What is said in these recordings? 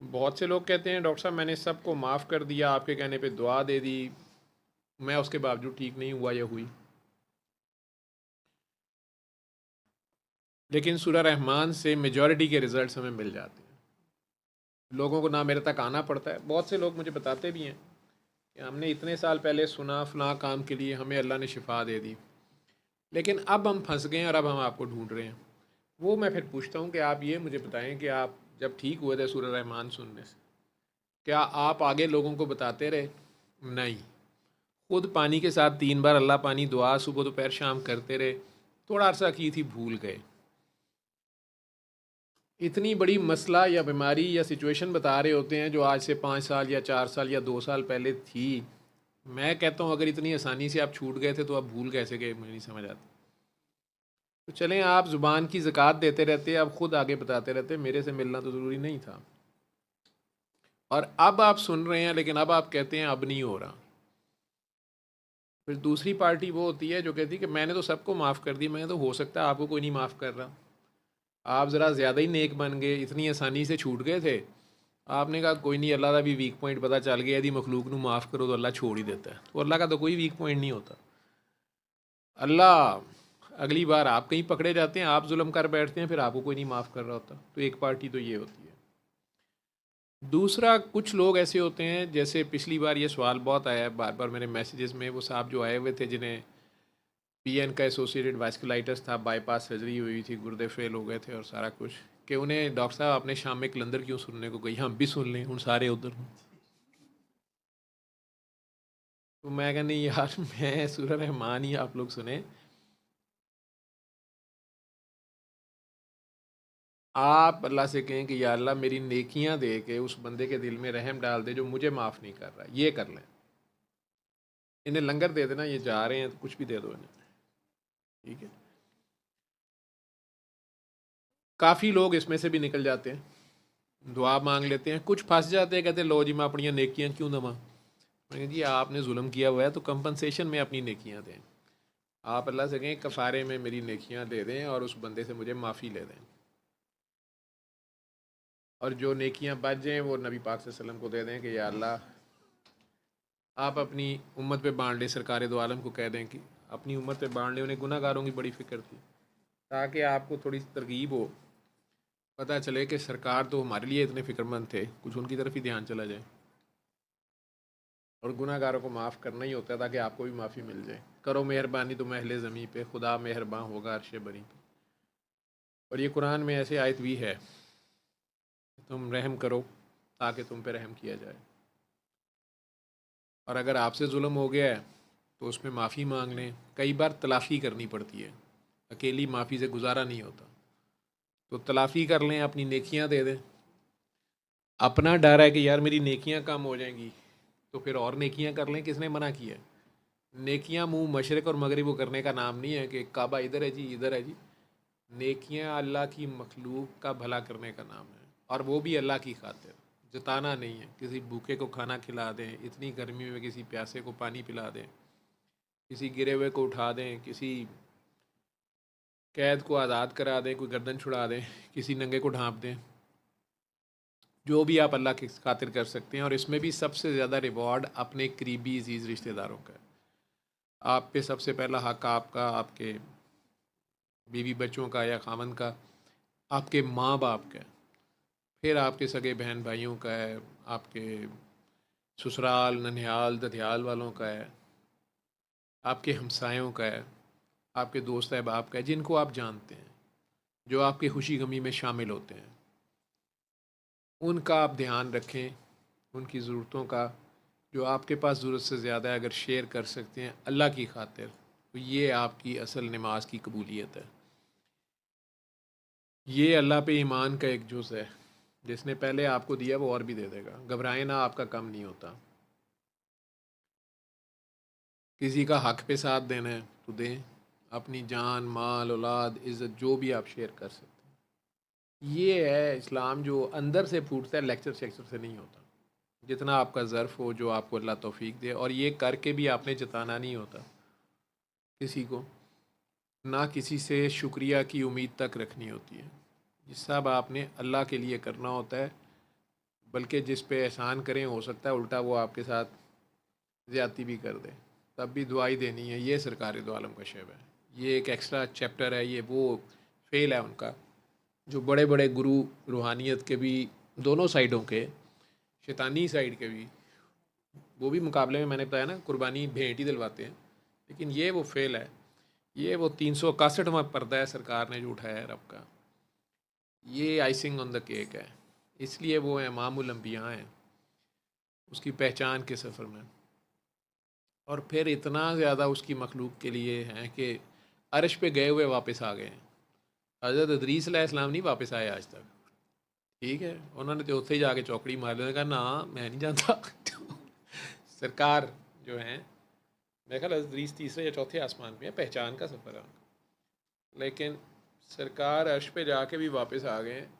बहुत से लोग कहते हैं डॉक्टर साहब मैंने सबको माफ़ कर दिया, आपके कहने पे दुआ दे दी, मैं उसके बावजूद ठीक नहीं हुआ या हुई। लेकिन सूरह रहमान से मेजॉरिटी के रिज़ल्ट्स हमें मिल जाते हैं। लोगों को ना मेरे तक आना पड़ता है। बहुत से लोग मुझे बताते भी हैं कि हमने इतने साल पहले सुना फ़लाँ काम के लिए हमें अल्लाह ने शिफा दे दी, लेकिन अब हम फंस गए हैं और अब हम आपको ढूंढ रहे हैं। वो मैं फिर पूछता हूँ कि आप ये मुझे बताएं कि आप जब ठीक हुए थे सूरह रहमान सुनने से, क्या आप आगे लोगों को बताते रहे? नहीं। खुद पानी के साथ 3 बार अल्लाह पानी दुआ सुबह दोपहर शाम करते रहे, थोड़ा अरसा की थी भूल गए। इतनी बड़ी मसला या बीमारी या सिचुएशन बता रहे होते हैं जो आज से 5 साल या 4 साल या 2 साल पहले थी। मैं कहता हूँ अगर इतनी आसानी से आप छूट गए थे तो आप भूल कैसे गए, मुझे नहीं समझ आता। तो चलें, आप ज़ुबान की ज़कात देते रहते, आप ख़ुद आगे बताते रहते मेरे से मिलना तो ज़रूरी नहीं था। और अब आप सुन रहे हैं लेकिन अब आप कहते हैं अब नहीं हो रहा। फिर दूसरी पार्टी वो होती है जो कहती है कि मैंने तो सबको माफ़ कर दिया, मैं तो हो सकता है आपको कोई नहीं माफ़ कर रहा। आप ज़रा ज़्यादा ही नेक बन गए, इतनी आसानी से छूट गए थे। आपने कहा कोई नहीं, अल्लाह का भी वीक पॉइंट पता चल गया, यदि मखलूक नू माफ़ करो तो अल्लाह छोड़ ही देता है। तो अल्लाह का तो कोई वीक पॉइंट नहीं होता। अल्लाह अगली बार आप कहीं पकड़े जाते हैं, आप जुल्म कर बैठते हैं, फिर आपको कोई नहीं माफ़ कर रहा होता। तो एक पार्टी तो ये होती है। दूसरा, कुछ लोग ऐसे होते हैं, जैसे पिछली बार ये सवाल बहुत आया है बार बार मेरे मैसेजेस में, वो साहब जो आए हुए थे जिन्हें पीएन का एसोसिएटेड वास्कुलाइटिस था, बाईपास सर्जरी हुई थी, गुर्दे फेल हो गए थे और सारा कुछ, कि उन्हें डॉक्टर साहब आपने शाम में कलंदर क्यों सुनने को कही, हम भी सुन लें उन सारे उधर। तो मैं कहा नहीं यार, मैं सूरह रहमान ही आप लोग सुने। आप अल्लाह से कहें कि या अल्लाह मेरी नेकियां दे के उस बंदे के दिल में रहम डाल दे जो मुझे माफ़ नहीं कर रहा, ये कर लें। इन्हें लंगर दे देना, ये जा रहे हैं तो कुछ भी दे दो इन्हें, ठीक है। काफ़ी लोग इसमें से भी निकल जाते हैं, दुआ मांग लेते हैं, कुछ फंस जाते हैं, कहते हैं लो जी मैं अपनी नेकियां क्यों दवा। मैंने जी आपने जुल्म किया हुआ है तो कंपनसेशन में अपनी नेकियां दें। आप अल्लाह से कहें कफ़ारे में मेरी नेकियां दे दें और उस बंदे से मुझे माफ़ी ले दें, और जो नेकियां बच जाएँ वो नबी पाक सल्लल्लाहु अलैहि वसल्लम को दे दें कि या अल्लाह आप अपनी उम्मत पे बांट लें। सरकार दो आलम को कह दें कि अपनी उम्मत पे बांट लें, उन्हें गुनाहगारों की बड़ी फ़िक्र थी, ताकि आपको थोड़ी तरगीब हो, पता चले कि सरकार तो हमारे लिए इतने फ़िक्रमंद थे, कुछ उनकी तरफ ही ध्यान चला जाए। और गुनाहगारों को माफ़ करना ही होता है ताकि आपको भी माफ़ी मिल जाए। करो मेहरबानी तुम अहले ज़मीं पे, खुदा मेहरबान होगा अर्श बरी पे। और ये कुरान में ऐसे आयत भी है, तुम रहम करो ताकि तुम पे रहम किया जाए। और अगर आपसे जुल्म हो गया है तो उसमें माफ़ी मांग लें। कई बार तलाफ़ी करनी पड़ती है, अकेली माफ़ी से गुजारा नहीं होता, तो तलाफ़ी कर लें, अपनी नेकियां दे दें। अपना डर है कि यार मेरी नेकियां कम हो जाएंगी, तो फिर और नेकियां कर लें, किसने मना किया है? नेकियां मुंह मशरक़ और मगरिब को करने का नाम नहीं है कि काबा इधर है जी इधर है जी। नेकियां अल्लाह की मखलूक का भला करने का नाम है, और वो भी अल्लाह की खातिर, जताना नहीं है। किसी भूखे को खाना खिला दें, इतनी गर्मी में किसी प्यासे को पानी पिला दें, किसी गिरे हुए को उठा दें, किसी कैद को आज़ाद करा दें, कोई गर्दन छुड़ा दें, किसी नंगे को ढांप दें, जो भी आप अल्लाह की खातिर कर सकते हैं। और इसमें भी सबसे ज़्यादा रिवॉर्ड अपने करीबी अजीज़ रिश्तेदारों का है। आप पे सबसे पहला हक आपका, आपके बीवी बच्चों का या खामन का, आपके माँ बाप का है, फिर आपके सगे बहन भाइयों का है, आपके ससुराल ननिहाल ददियाल वालों का है, आपके हमसायों का है, आपके दोस्त अहबाब का है, जिनको आप जानते हैं, जो आपकी खुशी गमी में शामिल होते हैं। उनका आप ध्यान रखें, उनकी ज़रूरतों का, जो आपके पास ज़रूरत से ज़्यादा है, अगर शेयर कर सकते हैं अल्लाह की खातिर, तो ये आपकी असल नमाज की कबूलियत है। ये अल्लाह पे ईमान का एक जुज़ है, जिसने पहले आपको दिया वो और भी दे देगा। घबराएं ना, आपका कम नहीं होता। किसी का हक पे साथ देना है तो दें, अपनी जान माल औलाद इज़्ज़त जो भी आप शेयर कर सकते हैं। ये है इस्लाम, जो अंदर से फूटता है, लेक्चर शेक्चर से नहीं होता। जितना आपका ज़र्फ़ हो, जो आपको अल्लाह तौफीक दे, और ये करके भी आपने जताना नहीं होता किसी को, ना किसी से शुक्रिया की उम्मीद तक रखनी होती है। ये सब आपने अल्लाह के लिए करना होता है। बल्कि जिस पे एहसान करें हो सकता है उल्टा वो आपके साथ ज़्यादती भी कर दे, तब भी दुआई देनी है। ये सरकार दो आलम का शेब है, ये एक एक्स्ट्रा चैप्टर है, ये वो फेल है उनका। जो बड़े बड़े गुरु रूहानियत के भी, दोनों साइडों के, शैतानी साइड के भी, वो भी मुकाबले में मैंने बताया ना कुर्बानी भेंट ही दिलवाते हैं, लेकिन ये वो फेल है। ये वो 361वां पर्दा है सरकार ने जो उठाया है रब का, ये आइसिंग ऑन द केक है। इसलिए वो इमामुल अंबिया हैं उसकी पहचान के सफ़र में। और फिर इतना ज़्यादा उसकी मखलूक के लिए हैं कि अर्श पे गए हुए वापस आ गए हैं। हज़रत इदरीस अलैहिस्सलाम नहीं वापस आए आज तक, ठीक है, उन्होंने तो उत्थे जाके चौकड़ी मार ली, कहा ना मैं नहीं जानता। सरकार जो हैं, मेरे ख्याल इदरीस तीसरे या चौथे आसमान पे है, पहचान का सफ़र है उनका। लेकिन सरकार अर्श पे जाके भी वापस आ गए हैं।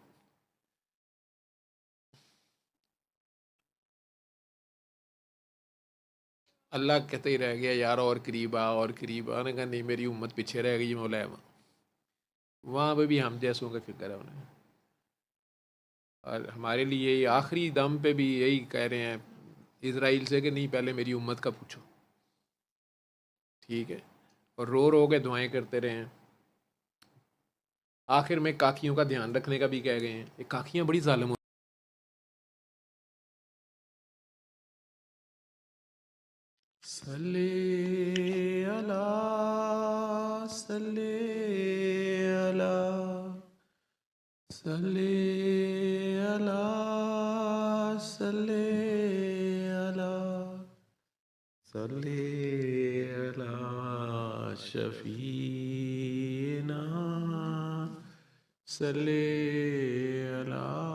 अल्लाह कहते ही रह गया यार और करीब आ और करीब आ, ने कहा नहीं मेरी उम्मत पीछे रह गई मौला। वहाँ पे भी हम जैसों का फिक्र है उन्हें। और हमारे लिए ये आखिरी दम पे भी यही कह रहे हैं इसराइल से कि नहीं पहले मेरी उम्मत का पूछो, ठीक है। और रो रो के दुआएं करते रहे हैं। आखिर में काकियों का ध्यान रखने का भी कह गए हैं, ये काकियाँ बड़ी जालिम। सल्ले अला सल्ले अला सल्ले अला सल्ले अला सल्ले अला शफीना सल्ले अला